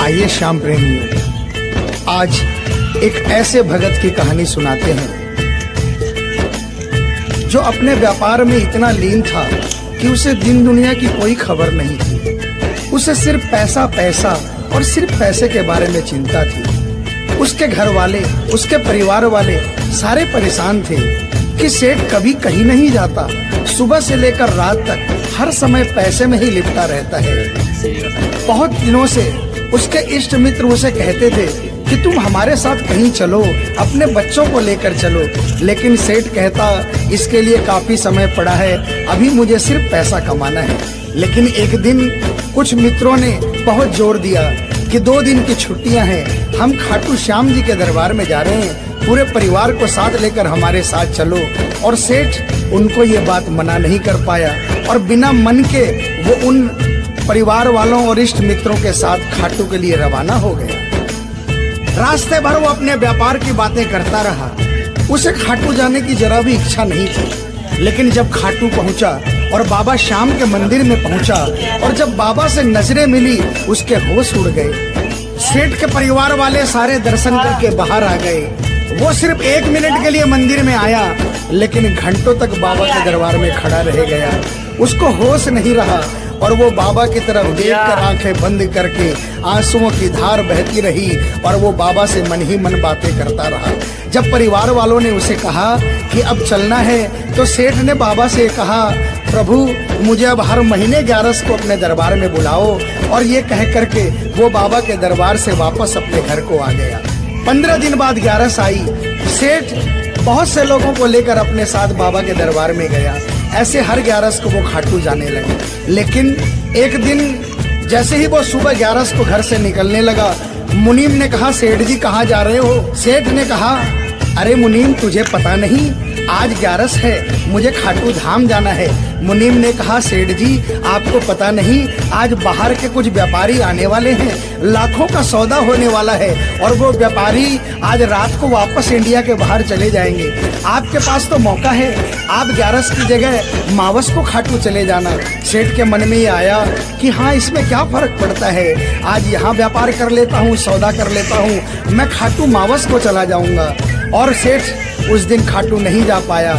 आइए श्याम प्रेमियों, आज एक ऐसे भगत की कहानी सुनाते हैं जो अपने व्यापार में इतना लीन था कि उसे दिन दुनिया की कोई खबर नहीं थी। उसे सिर्फ पैसा पैसा और सिर्फ पैसे के बारे में चिंता थी। उसके घर वाले, उसके परिवार वाले सारे परेशान थे कि सेठ कभी कहीं नहीं जाता, सुबह से लेकर रात तक हर समय पैसे में ही लिपटा रहता है। बहुत दिनों से उसके इष्ट मित्र उसे कहते थे कि तुम हमारे साथ कहीं चलो, अपने बच्चों को लेकर चलो, लेकिन सेठ कहता इसके लिए काफी समय पड़ा है, अभी मुझे सिर्फ पैसा कमाना है। लेकिन एक दिन कुछ मित्रों ने बहुत जोर दिया कि 2 दिन की छुट्टियां हैं, हम खाटू श्याम जी के दरबार में जा रहे हैं, पूरे परिवार को साथ लेकर हमारे साथ चलो। और सेठ उनको ये बात मना नहीं कर पाया और बिना मन के वो उन परिवार वालों और इष्ट मित्रों के साथ खाटू के लिए रवाना हो गया। रास्ते भर वो अपने व्यापार की बातें करता रहा। उसे खाटू जाने की जरा भी इच्छा नहीं थी। लेकिन जब खाटू पहुंचा और बाबा श्याम के मंदिर में पहुंचा और जब बाबा से नजरें मिली, उसके होश उड़ गए। सेठ के परिवार वाले सारे दर्शन करके बाहर आ गए। वो सिर्फ 1 मिनट के लिए मंदिर में आया, लेकिन घंटों तक बाबा के दरबार में खड़ा रह गया। उसको होश नहीं रहा और वो बाबा की तरफ देखकर आंखें बंद करके आंसुओं की धार बहती रही और वो बाबा से मन ही मन बातें करता रहा। जब परिवार वालों ने उसे कहा कि अब चलना है, तो सेठ ने बाबा से कहा, प्रभु मुझे अब हर महीने 11 को अपने दरबार में बुलाओ। और ये कह करके वो बाबा के दरबार से वापस अपने घर को आ गया। 15 दिन बाद 11 आई। सेठ बहुत से लोगों को लेकर अपने साथ बाबा के दरबार में गया। ऐसे हर 11 को वो खाटू जाने लगे। लेकिन एक दिन जैसे ही वो सुबह 11 को घर से निकलने लगा, मुनीम ने कहा, सेठ जी कहाँ जा रहे हो? सेठ ने कहा, अरे मुनीम तुझे पता नहीं, आज 11 है, मुझे खाटू धाम जाना है। मुनीम ने कहा, सेठ जी आपको पता नहीं, आज बाहर के कुछ व्यापारी आने वाले हैं, लाखों का सौदा होने वाला है और वो व्यापारी आज रात को वापस इंडिया के बाहर चले जाएंगे। आपके पास तो मौका है, आप 11 की जगह मावस को खाटू चले जाना। सेठ के मन में ये आया कि हाँ, इसमें क्या फर्क पड़ता है, आज यहाँ व्यापार कर लेता हूँ, सौदा कर लेता हूँ, मैं खाटू मावस को चला जाऊंगा। और सेठ उस दिन खाटू नहीं जा पाया।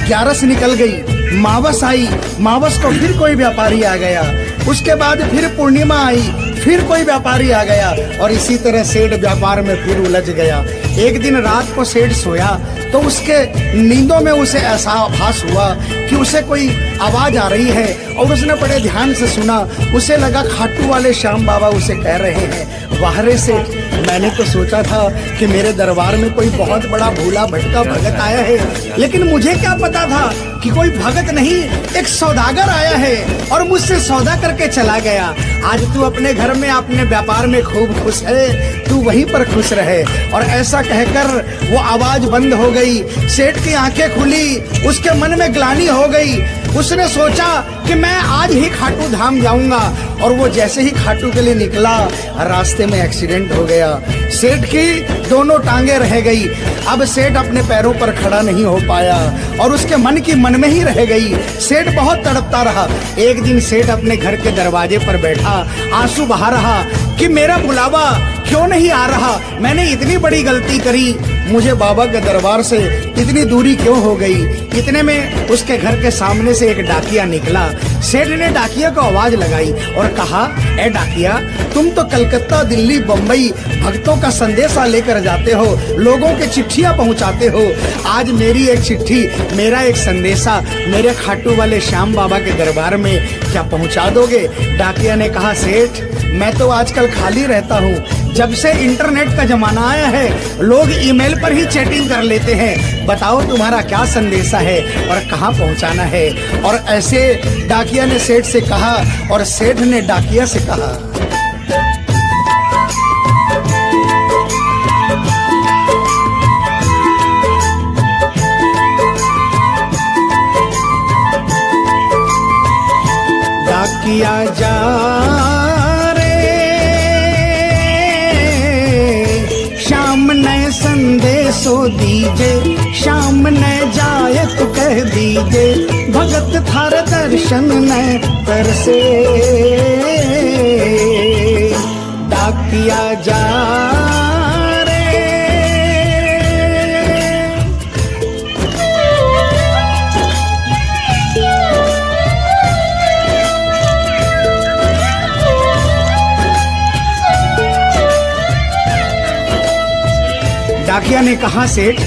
11 निकल गई, मावस आई, मावस को फिर कोई व्यापारी आ गया। उसके बाद फिर पूर्णिमा आई, फिर कोई व्यापारी आ गया और इसी तरह सेठ व्यापार में फिर उलझ गया। एक दिन रात को सेठ सोया तो उसके नींदों में उसे ऐसा आभास हुआ कि उसे कोई आवाज आ रही है और उसने बड़े ध्यान से सुना। उसे लगा खाटू वाले श्याम बाबा उसे कह रहे हैं, वाहरे सेठ, मैंने तो सोचा था कि मेरे दरबार में कोई बहुत बड़ा भूला भटका भगत आया है, लेकिन मुझे क्या पता था कि कोई भगत नहीं, एक सौदागर आया है और मुझसे सौदा करके चला गया। आज तू अपने घर में, अपने व्यापार में खूब खुश है, तू वहीं पर खुश रहे। और ऐसा कहकर वो आवाज बंद हो गई। सेठ की आंखें खुली, उसके मन में ग्लानि हो गई। उसने सोचा कि मैं आज ही खाटू धाम जाऊंगा और वो जैसे ही खाटू के लिए निकला, रास्ते में एक्सीडेंट हो गया। सेठ की दोनों टांगे रह गई। अब सेठ अपने पैरों पर खड़ा नहीं हो पाया और उसके मन की मन में ही रह गई। सेठ बहुत तड़पता रहा। एक दिन सेठ अपने घर के दरवाजे पर बैठा, आंसू बहा रहा कि मेरा बुलावा क्यों नहीं आ रहा, मैंने इतनी बड़ी गलती करी, मुझे बाबा के दरबार से इतनी दूरी क्यों हो गई। इतने में उसके घर के सामने से एक डाकिया निकला। सेठ ने डाकिया को आवाज लगाई और कहा, ए डाकिया, तुम तो कलकत्ता, दिल्ली, बम्बई भक्तों का संदेशा लेकर जाते हो, लोगों के चिट्ठियां पहुंचाते हो। आज मेरी एक चिट्ठी, मेरा एक संदेशा मेरे खाटू वाले श्याम बाबा के दरबार में क्या पहुंचा दोगे? डाकिया ने कहा, सेठ मैं तो आजकल खाली रहता हूँ, जब से इंटरनेट का जमाना आया है लोग ईमेल पर ही चैटिंग कर लेते हैं, बताओ तुम्हारा क्या संदेशा है और कहाँ पहुँचाना है। और ऐसे डाकिया ने सेठ से कहा और सेठ ने डाकिया से कहा। डाकिया जा श्याम ने संदेशो दीजे, श्याम ने जाए तो कह दीजे, भगत थार दर्शन न तरसे। डाकिया डाकिया ने कहा, सेठ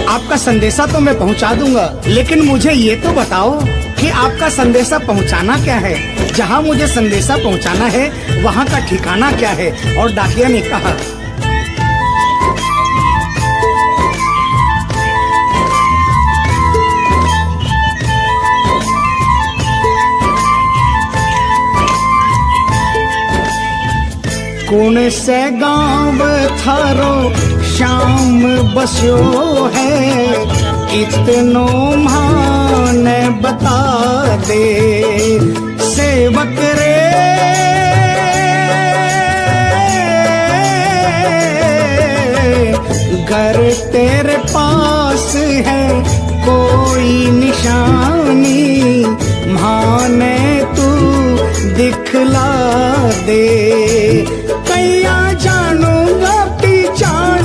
आपका संदेशा तो मैं पहुंचा दूंगा, लेकिन मुझे ये तो बताओ कि आपका संदेशा पहुंचाना क्या है। जहां मुझे संदेशा पहुंचाना है वहां का ठिकाना क्या है। और डाकिया ने कहा, कौन से गांव थारो शाम बस्यो है, इतनो मान बता दे सेवक रे। घर तेरे पास है कोई निशानी, माने तू दिखला दे। कैया जानूंगा पहचान,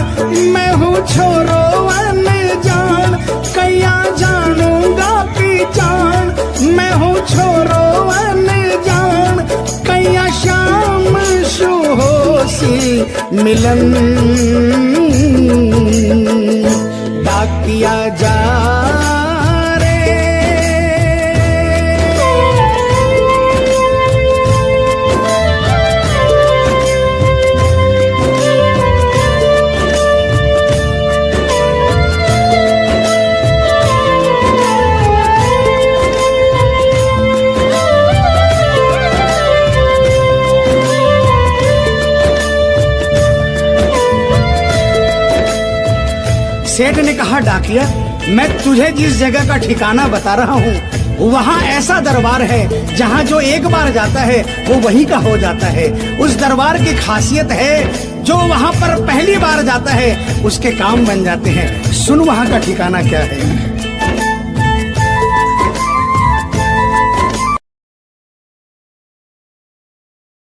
मैं हूँ छोरो अनजान। कैया जानूंगा पहचान, मैं हूँ छोरो अनजान। कैया शाम सुहोसी मिलन, डाकिया जा सेठ ने कहा, डाकिया मैं तुझे जिस जगह का ठिकाना बता रहा हूँ वहाँ ऐसा दरबार है जहाँ जो एक बार जाता है वो वहीं का हो जाता है। उस दरबार की खासियत है जो वहाँ पर पहली बार जाता है उसके काम बन जाते हैं। सुन वहाँ का ठिकाना क्या है।